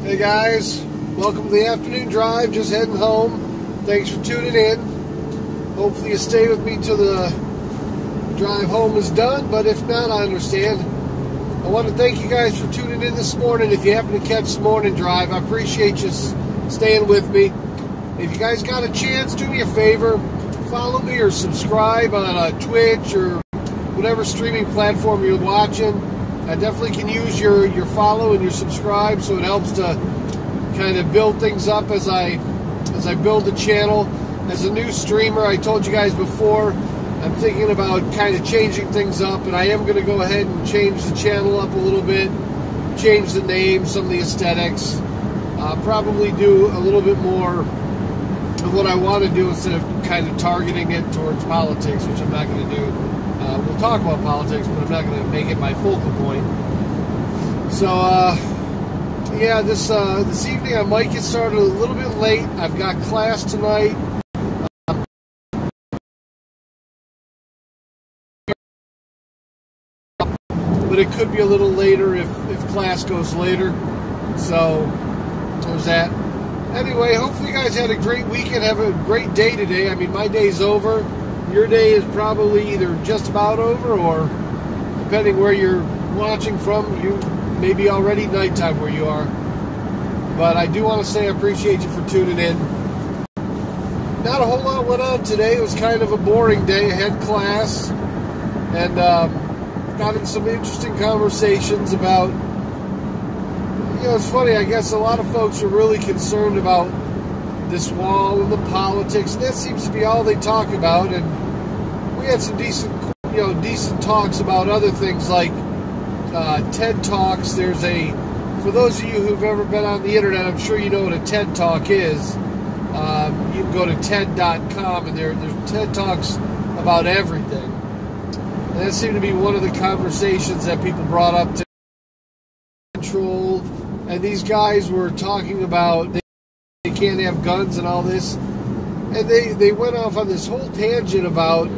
Hey guys, welcome to the afternoon drive, just heading home. Thanks for tuning in. Hopefully you stay with me till the drive home is done, but if not, I understand. I want to thank you guys for tuning in this morning. If you happen to catch the morning drive, I appreciate you staying with me. If you guys got a chance, do me a favor, follow me or subscribe on Twitch or whatever streaming platform you're watching. I definitely can use your follow and your subscribe, so it helps to kind of build things up as I build the channel. As a new streamer, I told you guys before, I'm thinking about kind of changing things up, and I am going to go ahead and change the channel up a little bit, change the name, some of the aesthetics, probably do a little bit more of what I want to do instead of kind of targeting it towards politics, which I'm not going to do. We'll talk about politics, but I'm not going to make it my focal point. So, yeah, this evening I might get started a little bit late. I've got class tonight. But it could be a little later if class goes later. So, there's that. Anyway, hopefully you guys had a great weekend. Have a great day today. I mean, my day's over. Your day is probably either just about over or, depending where you're watching from, you may be already nighttime where you are. But I do want to say I appreciate you for tuning in. Not a whole lot went on today. It was kind of a boring day. I had class and got in some interesting conversations about, you know, it's funny, I guess a lot of folks are really concerned about this wall and the politics, and that seems to be all they talk about. And we had some decent talks about other things like TED Talks. For those of you who've ever been on the internet, I'm sure you know what a TED Talk is. You can go to TED.com, and there's TED Talks about everything. And that seemed to be one of the conversations that people brought up to control. And these guys were talking about they can't have guns and all this. And they went off on this whole tangent about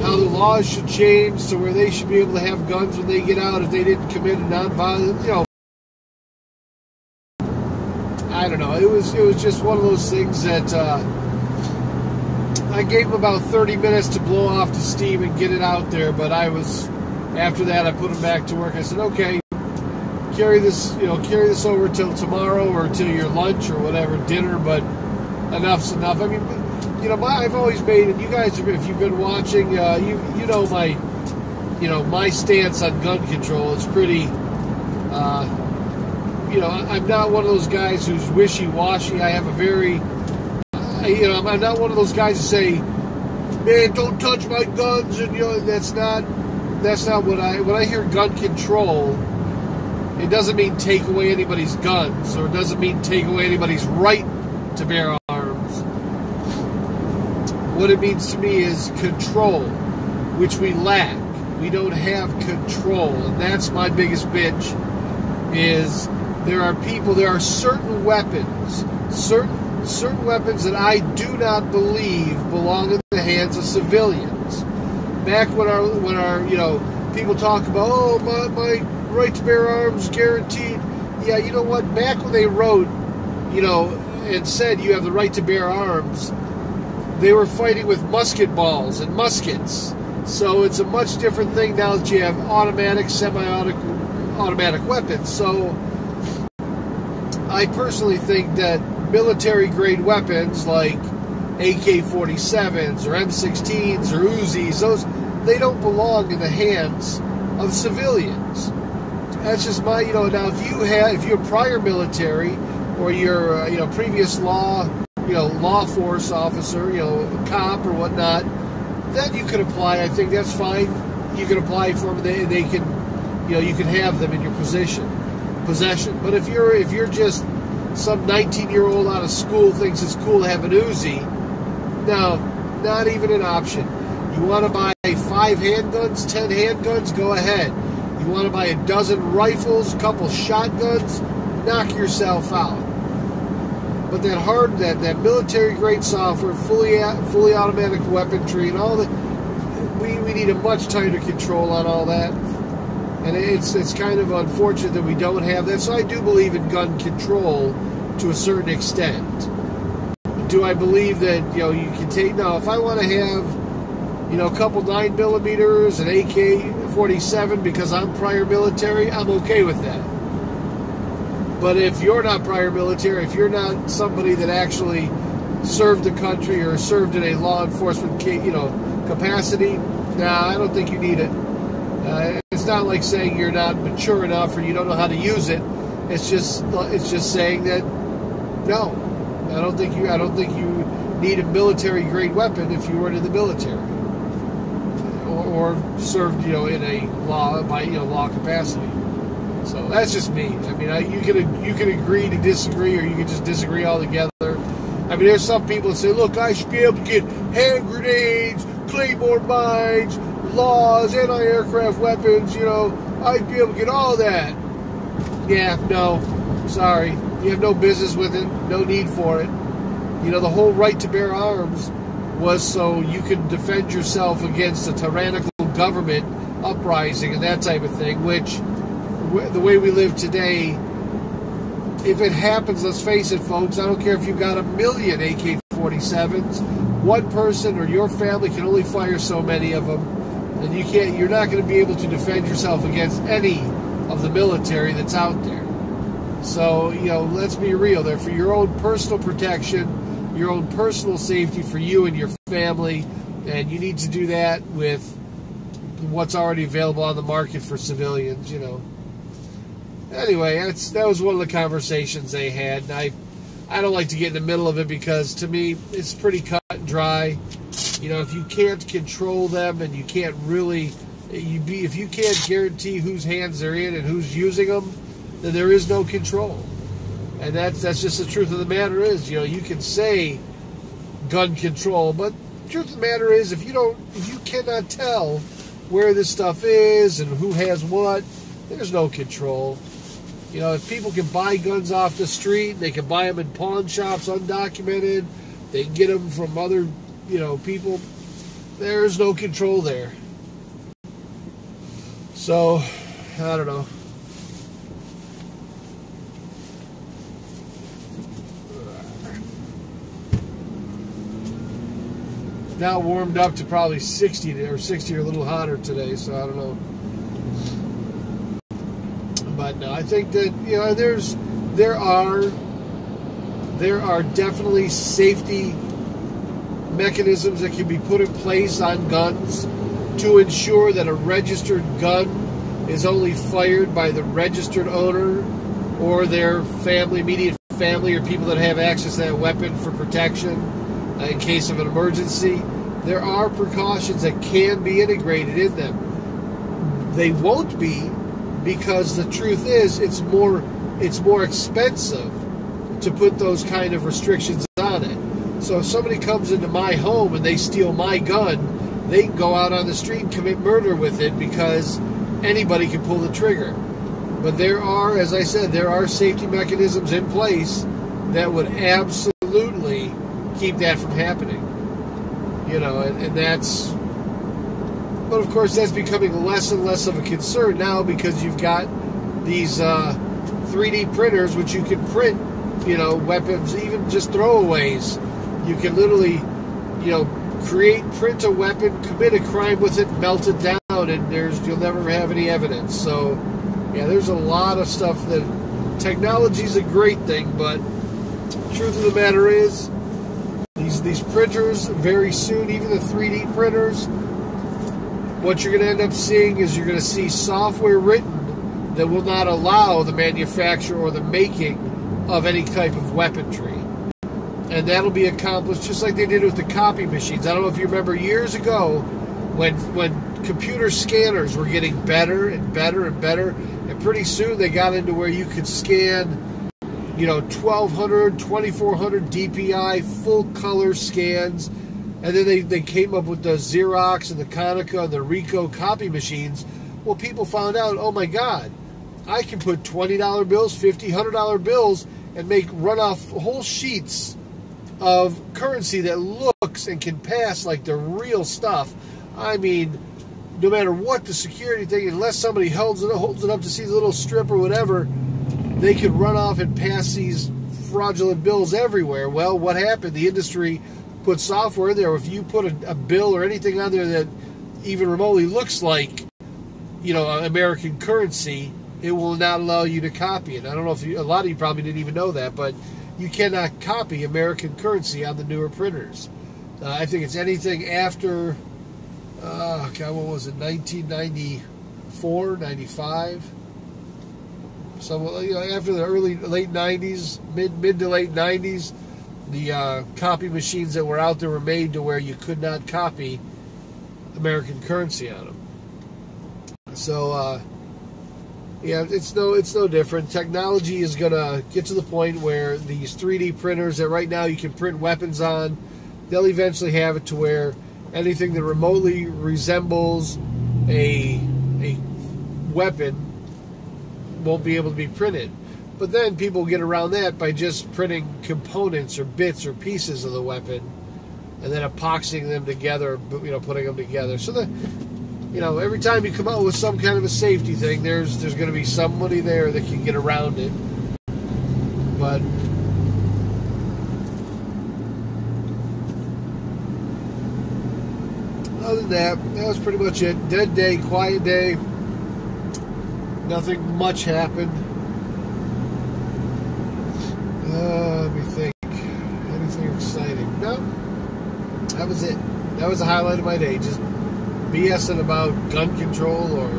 how the laws should change to where they should be able to have guns when they get out if they didn't commit a nonviolent, I don't know. It was just one of those things that I gave them about 30 minutes to blow off the steam and get it out there, but after that I put them back to work. I said, okay, carry this over till tomorrow or till your lunch or whatever, dinner, but enough's enough. I mean, I've always made, and you guys, if you've been watching, you know my stance on gun control is pretty, I'm not one of those guys who's wishy-washy. I have a very, I'm not one of those guys who say, man, don't touch my guns, and that's not when I hear gun control, it doesn't mean take away anybody's guns, or it doesn't mean take away anybody's right to bear arms. What it means to me is control, which we lack. We don't have control, and that's my biggest bitch, is there are certain weapons that I do not believe belong in the hands of civilians. Back when our people talk about, my right to bear arms guaranteed. Yeah, you know what? Back when they wrote, and said you have the right to bear arms, they were fighting with musket balls and muskets. So it's a much different thing now that you have automatic, semi-automatic weapons. So I personally think that military-grade weapons like AK-47s or M16s or Uzis, they don't belong in the hands of civilians. That's just my, now if you're prior military or you're, previous law force officer, cop or whatnot, then you can apply. I think that's fine. You can apply for them. They can, you can have them in your possession. But if you're just some 19-year-old out of school thinks it's cool to have an Uzi, no, not even an option. You want to buy 5 handguns, 10 handguns, go ahead. You want to buy a dozen rifles, a couple shotguns, knock yourself out. But that military-grade software, fully automatic weaponry, and all that, we need a much tighter control on all that. And it's kind of unfortunate that we don't have that. So I do believe in gun control to a certain extent. Do I believe that, you can take... Now, if I want to have, a couple 9mm, an AK-47 because I'm prior military, I'm okay with that. But if you're not prior military, if you're not somebody that actually served the country or served in a law enforcement, capacity, I don't think you need it. It's not like saying you're not mature enough or you don't know how to use it. It's just saying that no, I don't think you need a military grade weapon if you weren't in the military or served in a law capacity. So that's just me. I mean, you can agree to disagree, or you can just disagree altogether. I mean, there's some people that say, look, I should be able to get hand grenades, claymore mines, laws, anti-aircraft weapons, I'd be able to get all that. Yeah, no, sorry. You have no business with it, no need for it. The whole right to bear arms was so you could defend yourself against a tyrannical government uprising and that type of thing, which, the way we live today, if it happens, let's face it, folks, I don't care if you've got 1 million AK-47s, one person or your family can only fire so many of them, and you're not going to be able to defend yourself against any of the military that's out there. So, let's be real. They're for your own personal protection, your own personal safety for you and your family, and you need to do that with what's already available on the market for civilians, Anyway, that was one of the conversations they had, and I don't like to get in the middle of it because, to me, it's pretty cut and dry. If you can't control them and you can't really, if you can't guarantee whose hands they're in and who's using them, then there is no control. And that's just the truth of the matter is, you can say gun control, but the truth of the matter is, if you cannot tell where this stuff is and who has what, there's no control. If people can buy guns off the street, they can buy them in pawn shops undocumented, they can get them from other, people, there's no control there. So, I don't know. Now warmed up to probably 60 or a little hotter today, so I don't know. But no, I think that there are definitely safety mechanisms that can be put in place on guns to ensure that a registered gun is only fired by the registered owner or their family, immediate family, or people that have access to that weapon for protection in case of an emergency. There are precautions that can be integrated in them. They won't be, because the truth is it's more expensive to put those kind of restrictions on it. So if somebody comes into my home and they steal my gun, they can go out on the street and commit murder with it because anybody can pull the trigger. But there are, as I said, there are safety mechanisms in place that would absolutely keep that from happening. And that's... But, of course, that's becoming less and less of a concern now because you've got these 3D printers which you can print, weapons, even just throwaways. You can literally, print a weapon, commit a crime with it, melt it down, and you'll never have any evidence. So, yeah, there's a lot of stuff that... Technology's a great thing, but the truth of the matter is these printers, very soon, even the 3D printers... What you're going to end up seeing is you're going to see software written that will not allow the manufacture or the making of any type of weaponry. And that'll be accomplished just like they did with the copy machines. I don't know if you remember years ago when computer scanners were getting better and better and better, and pretty soon they got into where you could scan 1200, 2400 DPI full color scans. And then they came up with the Xerox and the Konica and the Ricoh copy machines. Well, people found out, oh my God, I can put $20 bills, $50, $100 bills, and run off whole sheets of currency that looks and can pass like the real stuff. I mean, no matter what the security thing, unless somebody holds it up to see the little strip or whatever, they could run off and pass these fraudulent bills everywhere. Well, what happened? The industry put software there. If you put a bill or anything on there that even remotely looks like, American currency, it will not allow you to copy it. I don't know if a lot of you probably didn't even know that, but you cannot copy American currency on the newer printers. I think it's anything after, what was it, 1994, 95? So, after the late 90s, mid to late 90s, the copy machines that were out there were made to where you could not copy American currency on them. So, it's no different. Technology is going to get to the point where these 3D printers that right now you can print weapons on, they'll eventually have it to where anything that remotely resembles a weapon won't be able to be printed. But then people get around that by just printing components or bits or pieces of the weapon and then epoxying them together, putting them together. So every time you come out with some kind of a safety thing, there's going to be somebody there that can get around it. But other than that was pretty much it. Dead day, quiet day. Nothing much happened. Let me think. Anything exciting? No. That was it. That was the highlight of my day. Just BSing about gun control or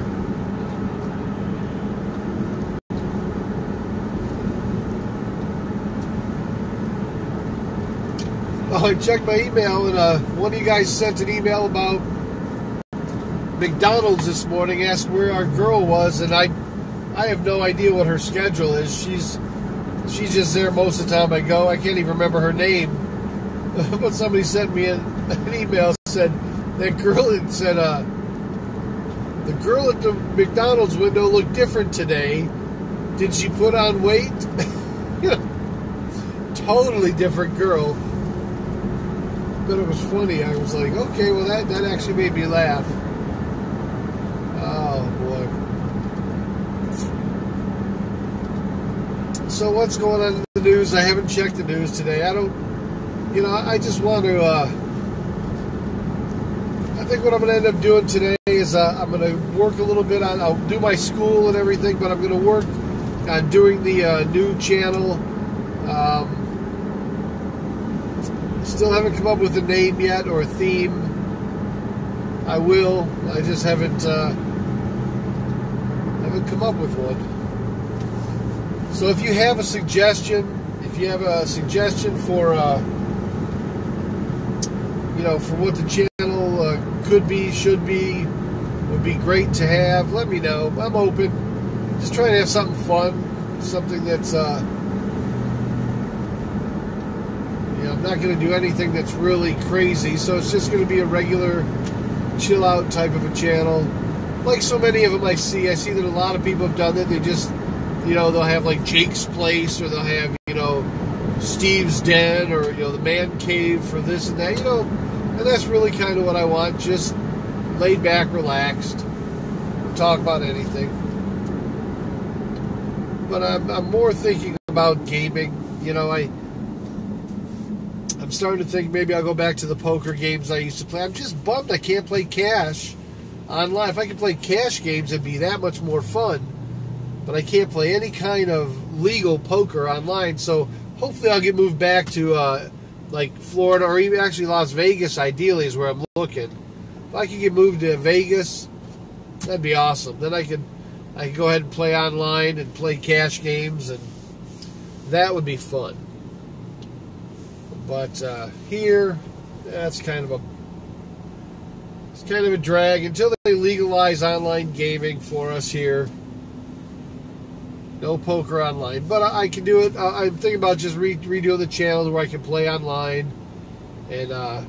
I checked my email, and one of you guys sent an email about McDonald's this morning, asked where our girl was, and I have no idea what her schedule is. She's just there most of the time I go. I can't even remember her name. But somebody sent me an email, said that girl, and said the girl at the McDonald's window looked different today. Did she put on weight? Totally different girl. But it was funny. I was like, okay, well that actually made me laugh. Oh boy. So what's going on in the news? I haven't checked the news today. I just want to I think what I'm going to end up doing today is I'm going to work a little bit on, I'll do my school and everything, but I'm going to work on doing the new channel. Still haven't come up with a name yet or a theme. I will. I just haven't come up with one. So if you have a suggestion, for for what the channel could be, should be, would be great to have, let me know. I'm open. Just trying to have something fun, something that's I'm not going to do anything that's really crazy, so it's just going to be a regular chill out type of a channel. Like so many of them I see that a lot of people have done that. They just, they'll have like Jake's Place, or they'll have, Steve's Den, or, the Man Cave for this and that, and that's really kind of what I want. Just laid back, relaxed, talk about anything. But I'm more thinking about gaming. I'm starting to think maybe I'll go back to the poker games I used to play. I'm just bummed I can't play cash online. If I could play cash games, it'd be that much more fun. But I can't play any kind of legal poker online. So hopefully I'll get moved back to like Florida, or even actually Las Vegas, ideally, is where I'm looking. If I could get moved to Vegas, that'd be awesome. Then I could go ahead and play online and play cash games, and that would be fun. But here, that's kind of a drag until they legalize online gaming for us here. No poker online, but I can do it. I'm thinking about just redoing the channel where I can play online, and I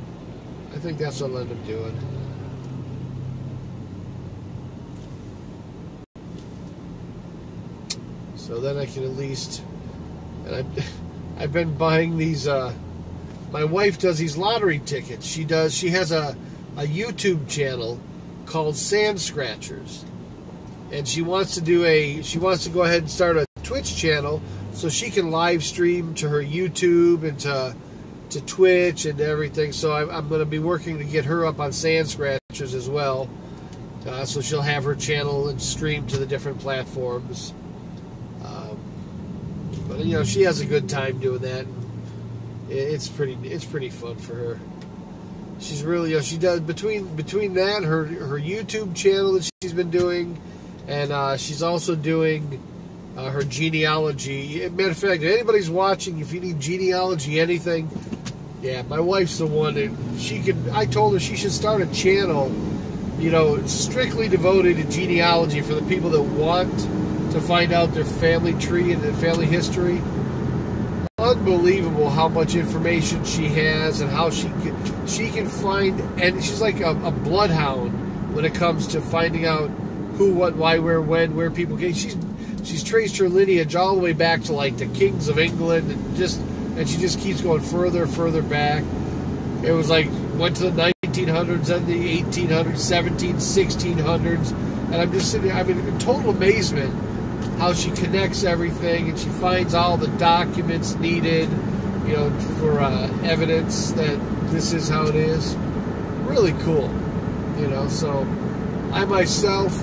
think that's what I'll end up doing. So then I can at least, and I've been buying these. My wife does these lottery tickets. She has a YouTube channel called Sand Scratchers, and she wants to go ahead and start a Twitch channel so she can live stream to her YouTube and to Twitch and everything. So I'm going to be working to get her up on Sand Scratchers as well, so she'll have her channel and stream to the different platforms. But you know, she has a good time doing that. It's pretty fun for her. She's really, you know, she does between that, her YouTube channel that she's been doing, and she's also doing her genealogy. Matter of fact, if anybody's watching, if you need genealogy, anything, yeah, my wife's the one that I told her she should start a channel, you know, strictly devoted to genealogy for the people that want to find out their family tree and their family history. Unbelievable how much information she has and how she can find, and she's like a bloodhound when it comes to finding out who, what, why, where, when, where people came. She's traced her lineage all the way back to like the kings of England, and she just keeps going further back. It was like went to the 1900s and the 1800s, 1700s, 1600s, and I'm just sitting there, I'm in total amazement how she connects everything, and she finds all the documents needed, you know, for evidence that this is how it is. Really cool, you know. So I myself,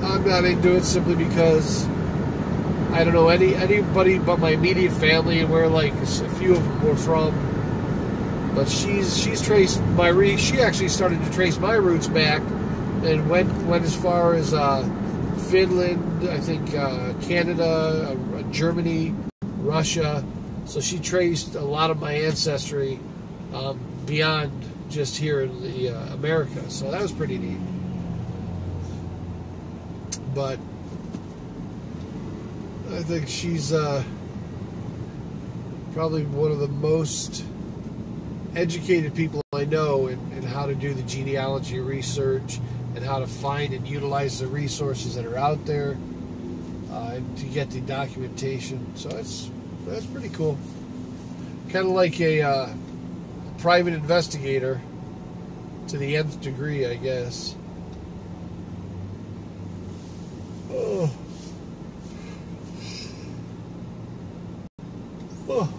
I'm not into it simply because I don't know anybody but my immediate family and where like a few of them were from. But she's traced my she actually started to trace my roots back and went as far as Finland, I think Canada, Germany, Russia. So she traced a lot of my ancestry beyond just here in the America. So that was pretty neat. But I think she's probably one of the most educated people I know in how to do the genealogy research and how to find and utilize the resources that are out there and to get the documentation. So that's pretty cool. Kind of like a private investigator to the nth degree, I guess. Oh,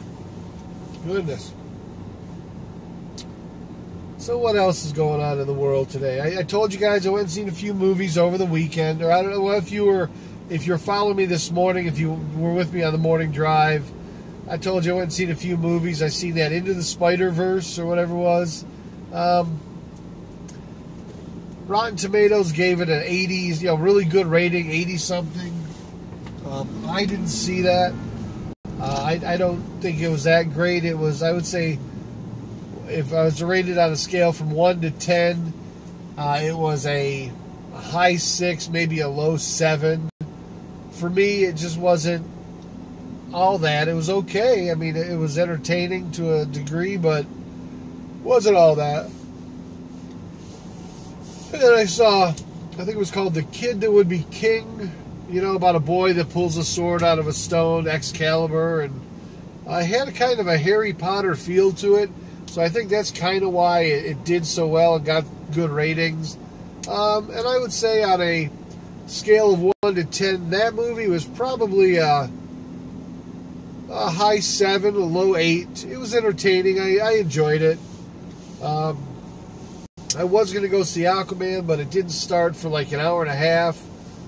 goodness. So what else is going on in the world today? I told you guys I went and seen a few movies over the weekend, or I don't know if you're following me this morning, if you were with me on the morning drive. I told you I went and seen a few movies. I seen that Into the Spider-Verse or whatever it was. Rotten Tomatoes gave it an 80s, you know, really good rating, 80 something. I didn't see that. I don't think it was that great. It was, I would say, if I was to rate it on a scale from 1 to 10, it was a high 6, maybe a low 7. For me, it just wasn't all that. It was okay. I mean, it was entertaining to a degree, but wasn't all that. And then I saw, I think it was called The Kid That Would Be King, you know, about a boy that pulls a sword out of a stone, Excalibur, and I had a kind of a Harry Potter feel to it. So I think that's kind of why it did so well and got good ratings. And I would say on a scale of 1 to 10, that movie was probably a high 7, a low 8. It was entertaining. I enjoyed it. I was going to go see Aquaman, but it didn't start for like an hour and a half.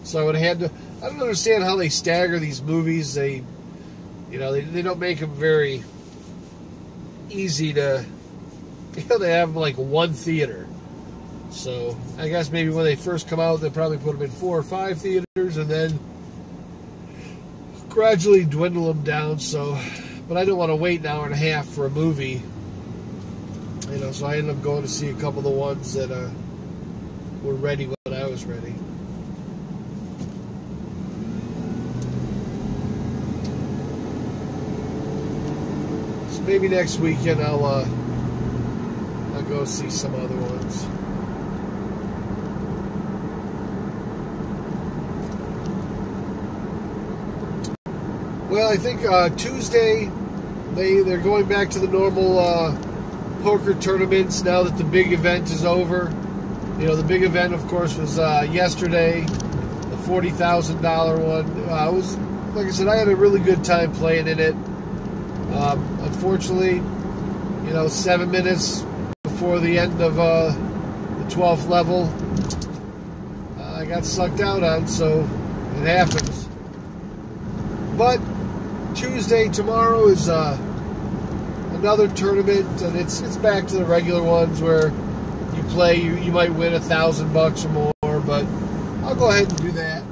So I would have had to... I don't understand how they stagger these movies. They don't make them very easy to... You know, they have like one theater. So I guess maybe when they first come out, they probably put them in 4 or 5 theaters and then gradually dwindle them down. So, but I don't want to wait an hour and a half for a movie. You know, so I ended up going to see a couple of the ones that were ready when I was ready. So maybe next weekend I'll go see some other ones. Well, I think Tuesday they're going back to the normal poker tournaments now that the big event is over. You know, the big event, of course, was yesterday, the $40,000 one. It was, like I said, I had a really good time playing in it. Unfortunately, you know, 7 minutes before the end of the 12th level, I got sucked out on, so it happens. But Tuesday, tomorrow, is another tournament, and it's back to the regular ones where you play, you might win $1,000 or more, but I'll go ahead and do that.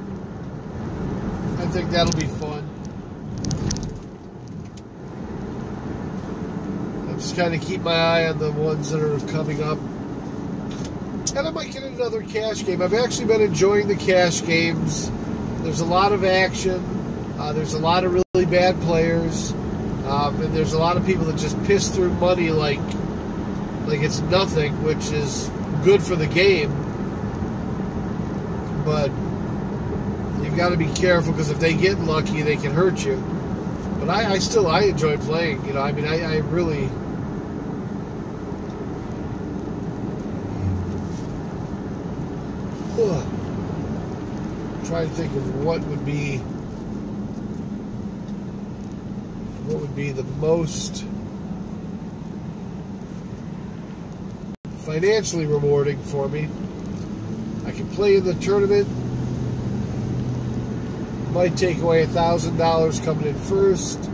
I think that'll be fun. I'm just kind of keep my eye on the ones that are coming up. And I might get another cash game. I've actually been enjoying the cash games. There's a lot of action. There's a lot of really bad players. And there's a lot of people that just piss through money like it's nothing, which is good for the game. But you've got to be careful, because if they get lucky, they can hurt you. But I still enjoy playing. You know, I mean, I really... Trying to think of what would be the most financially rewarding for me. I can play in the tournament. Might take away $1,000 coming in first,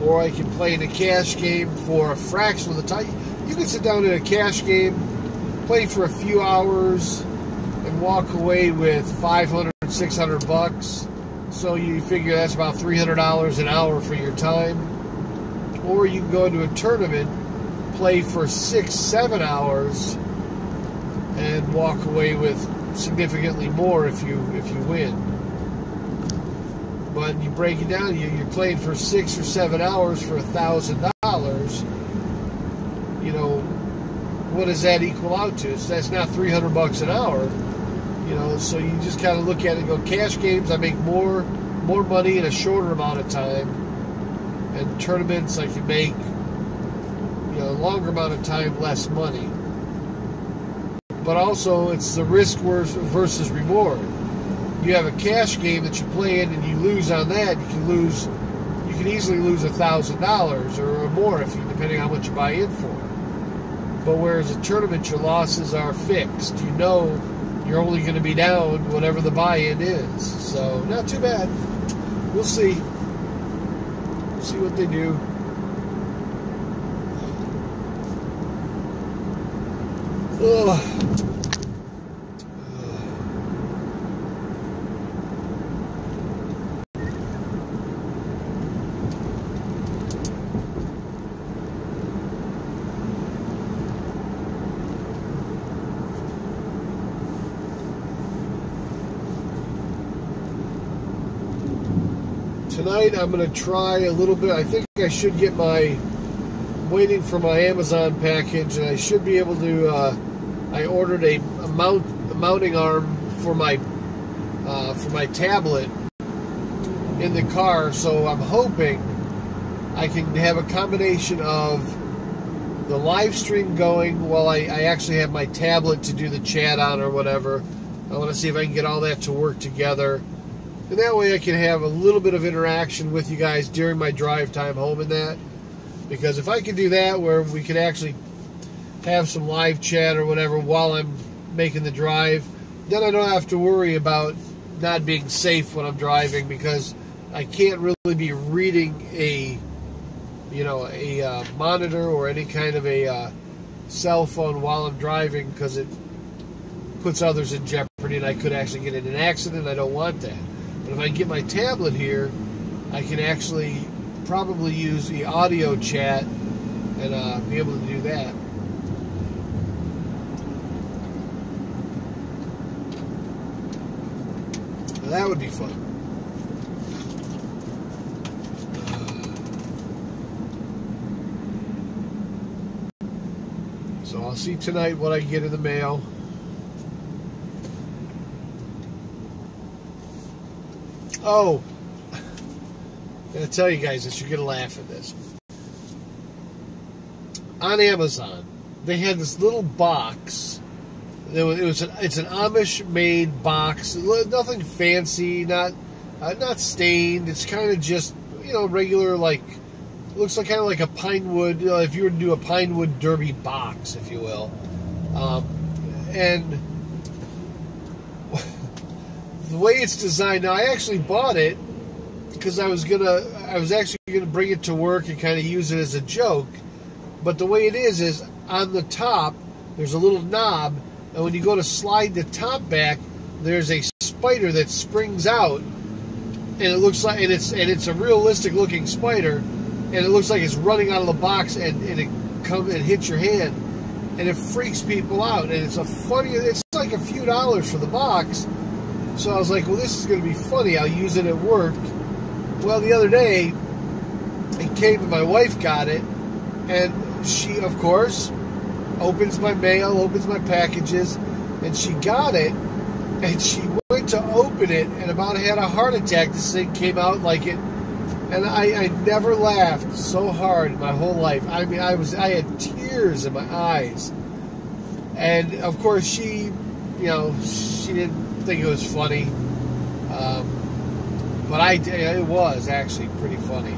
or I can play in a cash game for a fraction of the time. You can sit down in a cash game, play for a few hours, and walk away with $500, $600. So you figure that's about $300 an hour for your time. Or you can go into a tournament, play for 6-7 hours, and walk away with significantly more if you win. But you break it down, you're playing for 6 or 7 hours for $1,000. You know, what does that equal out to? So that's not $300 an hour. You know, so you just kind of look at it and go, cash games, I make more money in a shorter amount of time. And tournaments, I can make, you know, a longer amount of time, less money. But also, it's the risk versus reward. You have a cash game that you play in, and you lose on that, you can easily lose $1,000 or more, depending on how much you buy in for. But whereas a tournament, your losses are fixed. You know you're only going to be down whatever the buy-in is. So, not too bad. We'll see. We'll see what they do. Ugh. Tonight I'm going to try a little bit. I think I should get waiting for my Amazon package, and I should be able to, I ordered a mounting arm for my tablet in the car, so I'm hoping I can have a combination of the live stream going while I actually have my tablet to do the chat on or whatever. I want to see if I can get all that to work together. And that way I can have a little bit of interaction with you guys during my drive time home and that. Because if I can do that where we can actually have some live chat or whatever while I'm making the drive, then I don't have to worry about not being safe when I'm driving, because I can't really be reading a monitor or any kind of a cell phone while I'm driving, because it puts others in jeopardy and I could actually get in an accident. I don't want that. But if I get my tablet here, I can actually probably use the audio chat and be able to do that. Now that would be fun. So I'll see tonight what I get in the mail. Oh, I'm going to tell you guys this. You're going to laugh at this. On Amazon, they had this little box It's an Amish-made box. Nothing fancy, not stained. It's kind of just regular, like, looks like kind of like a Pinewood. If you were to do a Pinewood Derby box, if you will, and the way it's designed now, I actually bought it because I was actually gonna bring it to work and kind of use it as a joke. But the way it is on the top there's a little knob, and when you go to slide the top back, there's a spider that springs out, and it looks like it's a realistic looking spider, and it looks like it's running out of the box, and it comes and hits your hand, and it freaks people out, and it's like a few dollars for the box. So I was like, well, this is going to be funny. I'll use it at work. Well, the other day, it came and my wife got it, and she, of course, opens my mail, opens my packages, and she got it, and she went to open it and about had a heart attack. This thing came out like it, and I never laughed so hard in my whole life. I mean, I had tears in my eyes, and of course she didn't think it was funny, but it was actually pretty funny.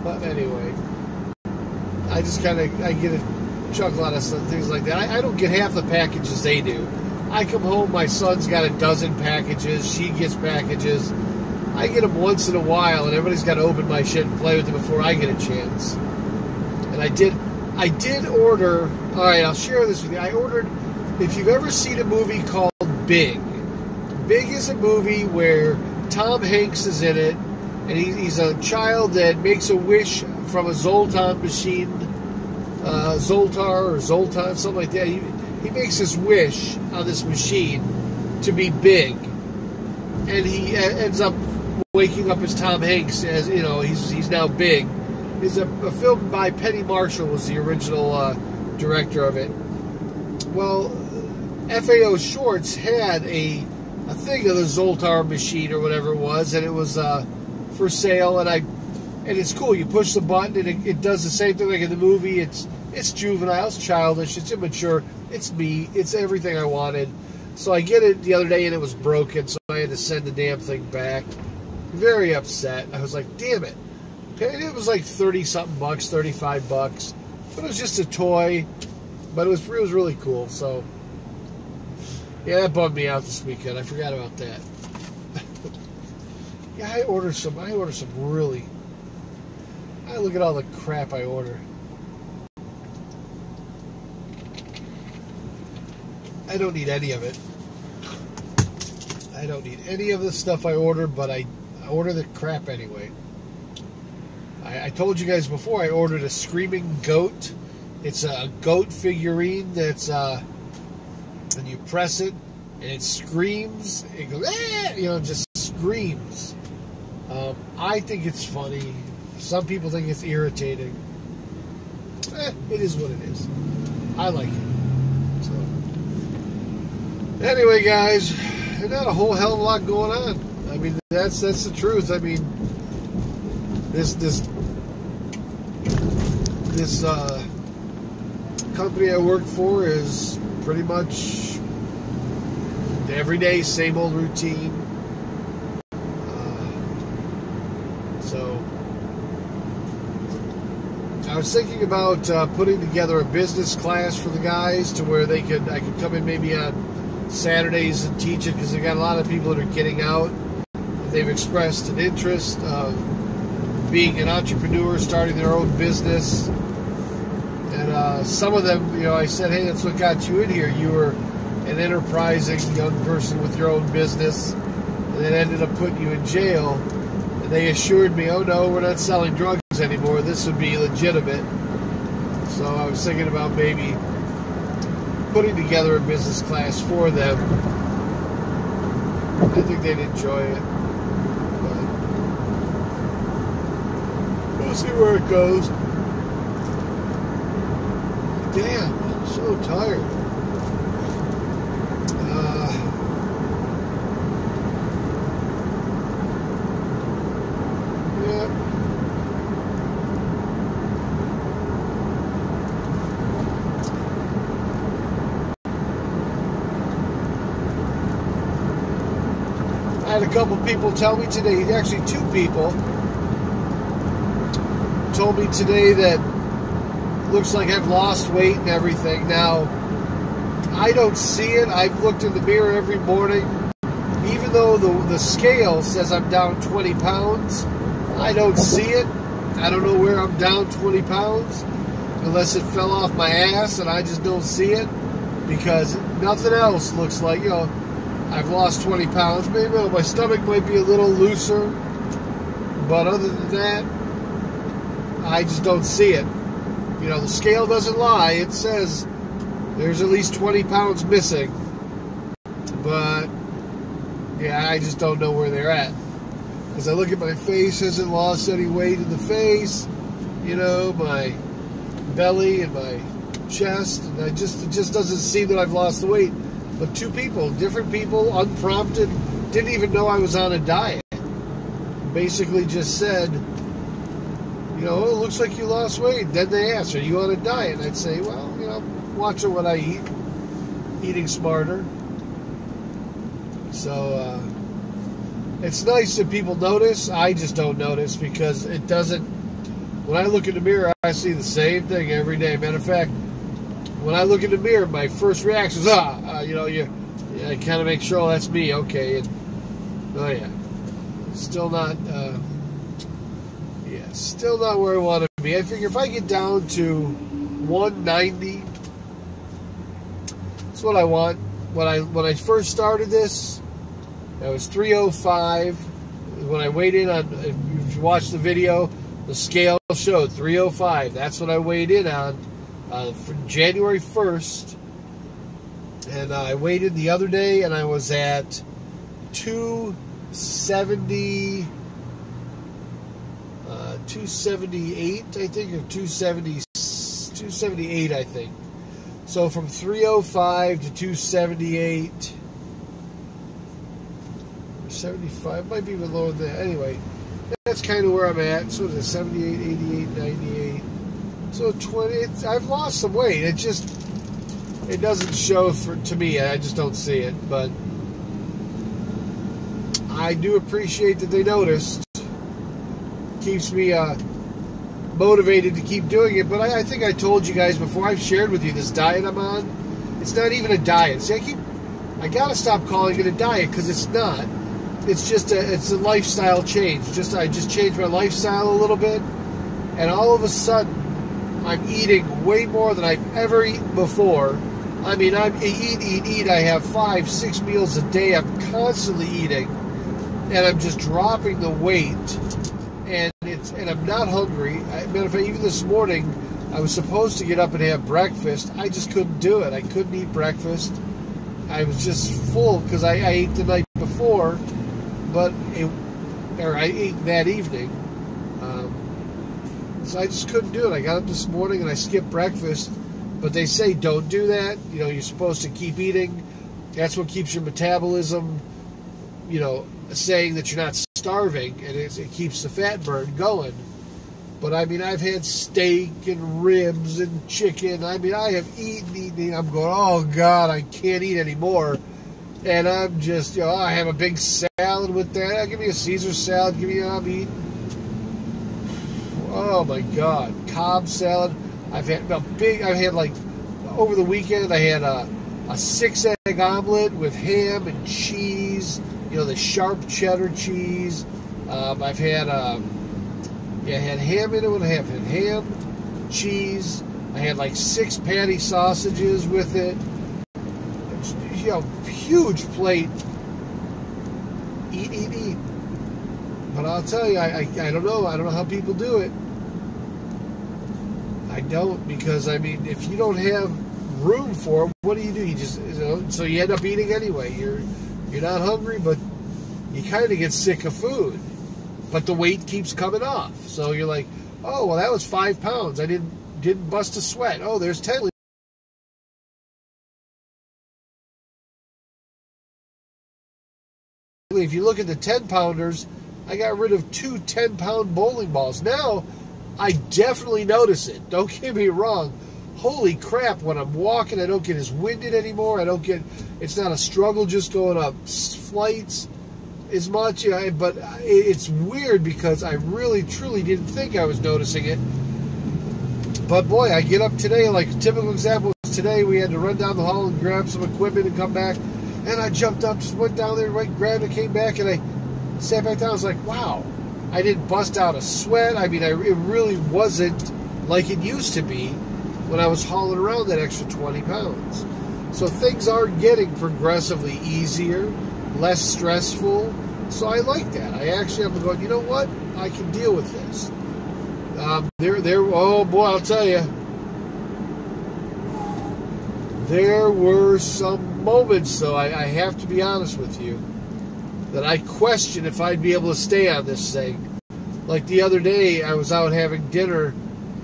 But anyway, I just I get a chuckle out of things like that. I don't get half the packages they do. I come home, my son's got a dozen packages, she gets packages. I get them once in a while, and everybody's got to open my shit and play with it before I get a chance. And I did order. All right, I'll share this with you. I ordered. If you've ever seen a movie called Big, Big is a movie where Tom Hanks is in it, and he's a child that makes a wish from a Zoltan machine, Zoltar or Zoltan, something like that. He makes his wish on this machine to be big, and he ends up waking up as Tom Hanks, as he's now big. It's a film by Penny Marshall, was the original director of it. Well, FAO Schwartz had a thing of the Zoltar machine or whatever it was, and it was for sale, and it's cool. You push the button, and it does the same thing like in the movie. It's juvenile, it's childish, it's immature, it's me, it's everything I wanted. So I get it the other day, and it was broken, so I had to send the damn thing back. Very upset. I was like, damn it. And it was like 30-something bucks, 35 bucks. But it was just a toy. But it was really cool. So, yeah, that bummed me out this weekend. I forgot about that. Yeah, I ordered some really... I look at all the crap I order. I don't need any of it. I don't need any of the stuff I order, but I order the crap anyway. I told you guys before, I ordered a screaming goat. It's a goat figurine that's, and you press it, and it screams. It goes, just screams. I think it's funny. Some people think it's irritating. It is what it is. I like it. So, anyway, guys, there's not a whole hell of a lot going on. I mean, that's the truth. I mean, this company I work for is pretty much every day, same old routine. So I was thinking about putting together a business class for the guys to where I could come in maybe on Saturdays and teach it, because they've got a lot of people that are getting out. They've expressed an interest of being an entrepreneur, starting their own business. And some of them, I said, hey, that's what got you in here. You were an enterprising young person with your own business, and it ended up putting you in jail. And they assured me, oh no, we're not selling drugs anymore. This would be legitimate. So I was thinking about maybe putting together a business class for them. I think they'd enjoy it. But we'll see where it goes. Damn, I'm so tired. Yeah. I had a couple people tell me today, actually 2 people, told me today that looks like I've lost weight and everything. Now, I don't see it. I've looked in the mirror every morning. Even though the scale says I'm down 20 pounds, I don't see it. I don't know where I'm down 20 pounds unless it fell off my ass and I just don't see it, because nothing else looks like, you know, I've lost 20 pounds. Maybe my stomach might be a little looser, but other than that, I just don't see it. You know, the scale doesn't lie. It says there's at least 20 pounds missing, but yeah, I just don't know where they're at. As I look at my face, hasn't lost any weight in the face. You know, my belly and my chest, and it just doesn't seem that I've lost the weight. But 2 people, different people, unprompted, didn't even know I was on a diet. Basically just said, you know, oh, it looks like you lost weight. Then they asked, are you on a diet? And I'd say, well, you know, watching what I eat, eating smarter. So, it's nice that people notice. I just don't notice because it doesn't. When I look in the mirror, I see the same thing every day. Matter of fact, when I look in the mirror, my first reaction is, you know, I kind of make sure, oh, that's me, okay. And, oh, yeah. Still not, still not where I want to be. I figure if I get down to 190, that's what I want. When I first started this, I was 305. When I weighed in on, if you watch the video, the scale showed 305. That's what I weighed in on for January 1st. And I weighed in the other day, and I was at 270, 278, I think, or 278, I think. So from 305 to 278, 75, might be even lower than that. Anyway, that's kind of where I'm at. So it's 78, 88, 98. So 20, I've lost some weight. It doesn't show to me. I just don't see it. But I do appreciate that they noticed. Keeps me motivated to keep doing it. But I think I told you guys before, I've shared with you this diet I'm on. It's not even a diet. See, I gotta stop calling it a diet, because it's not. It's just it's a lifestyle change. I just changed my lifestyle a little bit, and all of a sudden, I'm eating way more than I've ever eaten before. I mean, I'm eat. I have 5-6 meals a day. I'm constantly eating, and I'm just dropping the weight. And I'm not hungry. Matter of fact, even this morning, I was supposed to get up and have breakfast. I just couldn't do it. I couldn't eat breakfast. I was just full because I ate the night before, I ate that evening. So I just couldn't do it. I got up this morning and I skipped breakfast. But they say don't do that. You know, you're supposed to keep eating. That's what keeps your metabolism, you know, saying that you're not starving, and it keeps the fat burn going. But I mean, I've had steak and ribs and chicken. I mean, I have eaten. I'm going, oh God, I can't eat anymore. And I'm just, you know, I have a big salad with that. Give me a Caesar salad. Give me I'm eating. Oh my God, Cobb salad. I've had like over the weekend. I had a 6-egg omelet with ham and cheese. You know, the sharp cheddar cheese. I've had I had ham in it. What I have had ham, cheese. I had like 6 patty sausages with it. You know, huge plate. Eat. But I'll tell you, I don't know. I don't know how people do it. I don't, because I mean, if you don't have room for it, what do? You just, you know, so you end up eating anyway. You're not hungry, but you kind of get sick of food. But the weight keeps coming off. So you're like, oh, well, that was 5 pounds. I didn't bust a sweat. Oh, there's 10. If you look at the 10-pounders, I got rid of 2 10-pound bowling balls. Now, I definitely notice it. Don't get me wrong. Holy crap, when I'm walking, I don't get as winded anymore. It's not a struggle just going up flights. as much, you know, but it's weird because I really, truly didn't think I was noticing it. But boy, I get up today, like a typical example is today, we had to run down the hall and grab some equipment and come back. And I jumped up, just went down there, right, grabbed it, came back, and I sat back down. I was like, wow, I didn't bust out a sweat. I mean, it really wasn't like it used to be when I was hauling around that extra 20 pounds. So things are getting progressively easier, less stressful. So I like that. I'm going, you know what? I can deal with this. Oh boy, I'll tell you. There were some moments, though, I have to be honest with you, that I questioned if I'd be able to stay on this thing. Like the other day, I was out having dinner,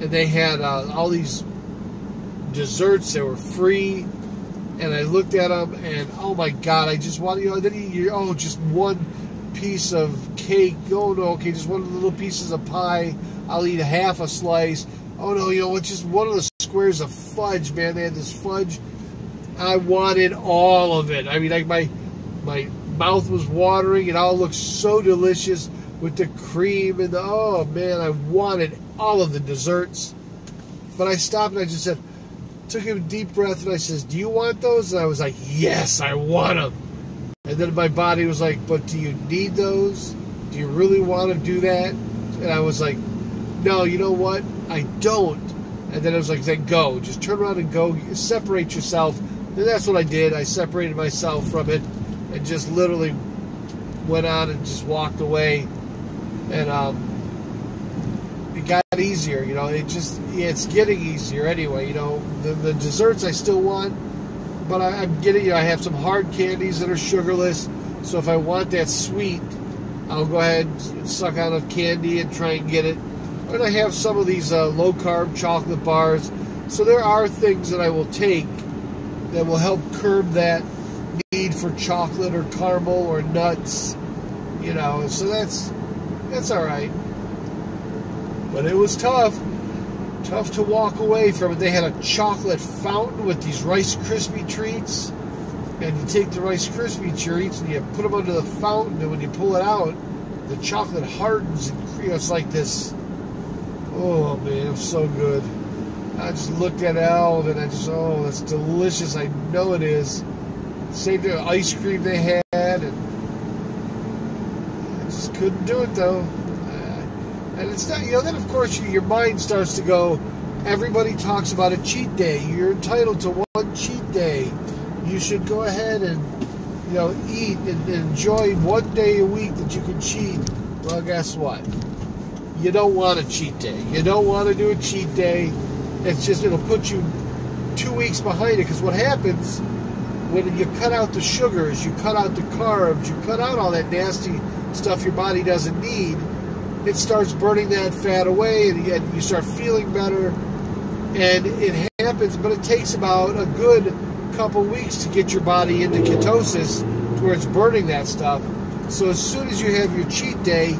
and they had all these desserts that were free, and I looked at them, and oh my God, I just wanted, then just one piece of cake. Oh no, okay, just one of the little pieces of pie. I'll eat half a slice. Oh no, it's just one of the squares of fudge, man. They had this fudge. I wanted all of it. I mean, like my mouth was watering. It all looked so delicious with the cream and oh man, I wanted all of the desserts. But I stopped and I just took a deep breath and I says, "Do you want those?" And I was like, "Yes, I want them." And then my body was like, "But do you need those? Do you really want to do that?" And I was like, "No, you know what? I don't." And then I was like, "Then go. Just turn around and go. Separate yourself." And that's what I did. I separated myself from it and just literally went on and just walked away. And it got easier, it's getting easier anyway. The desserts I still want, but I'm getting, I have some hard candies that are sugarless. So if I want that sweet, I'll go ahead and suck on a candy and try and get it. And I have some of these low-carb chocolate bars. So there are things that I will take that will help curb that need for chocolate or caramel or nuts, so that's all right. But it was tough to walk away from it. They had a chocolate fountain with these Rice Krispie treats, and you take the Rice Krispie treats and you put them under the fountain, and when you pull it out, the chocolate hardens, and it's like this. Oh man, it was so good. I just looked at it out and I just, oh, that's delicious. I know it is. Same thing with ice cream they had, and I just couldn't do it though. And it's not, then of course your mind starts to go, everybody talks about a cheat day. You're entitled to one cheat day. You should go ahead and, eat and enjoy one day a week that you can cheat. Well, guess what? You don't want a cheat day. You don't want to do a cheat day. It's just, it'll put you 2 weeks behind it. Because what happens when you cut out the sugars, you cut out the carbs, you cut out all that nasty stuff your body doesn't need, it starts burning that fat away, and you start feeling better. And it happens, but it takes about a good couple weeks to get your body into ketosis to where it's burning that stuff. So as soon as you have your cheat day,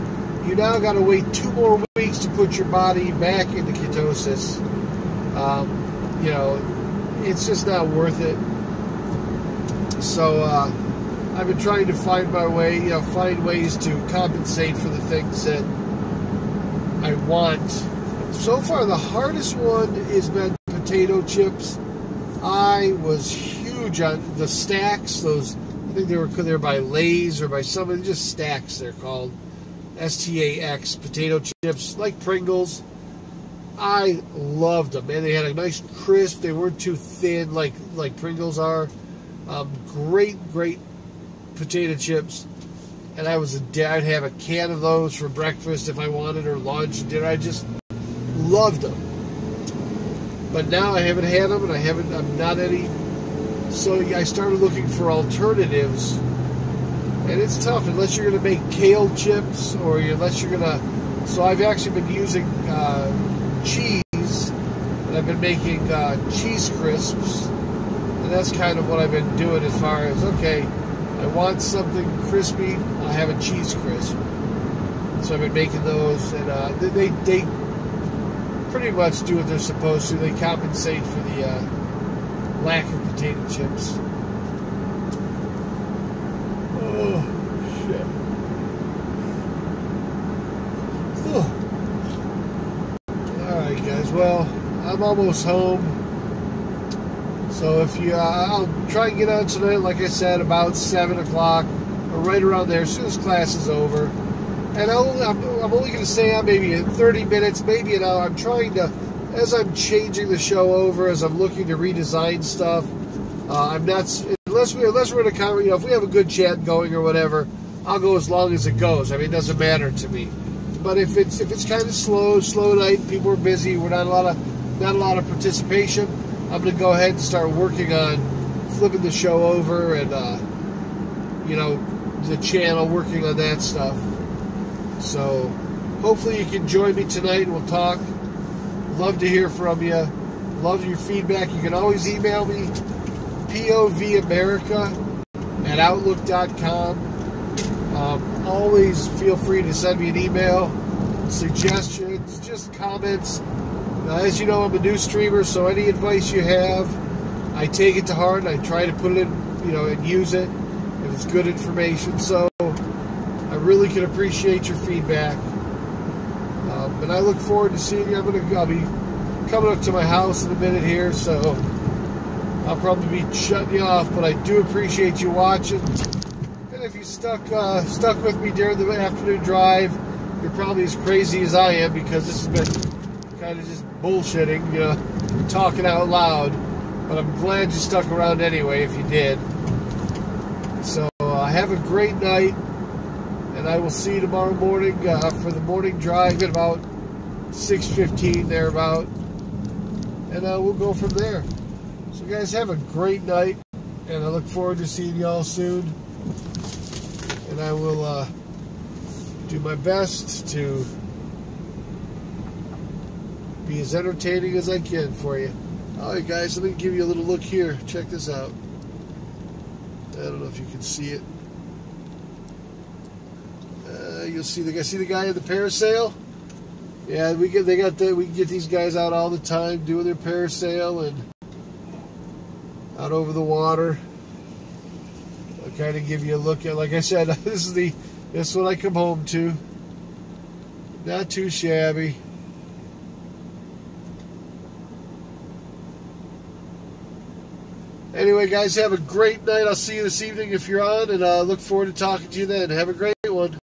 you now got to wait 2 more weeks to put your body back into ketosis. It's just not worth it. So I've been trying to find my way, find ways to compensate for the things that I want. So far, the hardest one has been potato chips. I was huge on the stacks. Those, I think they were by Lay's or by somebody, just stacks they're called. S-T-A-X, potato chips, like Pringles. I loved them, man. They had a nice crisp. They weren't too thin like Pringles are. Great potato chips. And I'd have a can of those for breakfast if I wanted, or lunch, dinner. I just loved them. But now I haven't had them, and I'm not any. So I started looking for alternatives. And it's tough unless you're going to make kale chips, or unless you're going to. So I've actually been using cheese, and I've been making cheese crisps, and that's kind of what I've been doing as far as, okay, I want something crispy, I'll have a cheese crisp. So I've been making those, and they pretty much do what they're supposed to. They compensate for the lack of potato chips. Oh, shit. well, I'm almost home. So if you, I'll try and get on tonight, like I said, about 7 o'clock, or right around there, as soon as class is over. And I'm only going to stay on maybe in 30 minutes, maybe an hour. I'm trying to, as I'm changing the show over, as I'm looking to redesign stuff, I'm not, unless we're in a conversation, if we have a good chat going or whatever, I'll go as long as it goes. I mean, it doesn't matter to me. But if it's kind of slow night, people are busy, we're not a lot of participation, I'm going to go ahead and start working on flipping the show over and the channel, working on that stuff. So hopefully you can join me tonight and we'll talk. Love to hear from you. Love your feedback. You can always email me, povamerica@outlook.com. Always feel free to send me an email, suggestions, just comments. As you know, I'm a new streamer, so any advice you have, I take it to heart and I try to put it in, and use it if it's good information. So I really can appreciate your feedback. And I look forward to seeing you. I'll be coming up to my house in a minute here, so I'll probably be shutting you off, but I do appreciate you watching. And if you stuck with me during the afternoon drive, you're probably as crazy as I am, because this has been kind of just bullshitting, talking out loud. But I'm glad you stuck around anyway, if you did. So have a great night, and I will see you tomorrow morning for the morning drive at about 6:15 thereabout, and we'll go from there. So guys, have a great night, and I look forward to seeing y'all soon. And I will do my best to be as entertaining as I can for you. Alright guys, let me give you a little look here. Check this out. I don't know if you can see it. You'll see the guy in the parasail. Yeah, we can get these guys out all the time doing their parasail and out over the water. I'll kind of give you a look at, like I said, this is what I come home to. Not too shabby. Anyway, guys, have a great night. I'll see you this evening if you're on, and I look forward to talking to you then. Have a great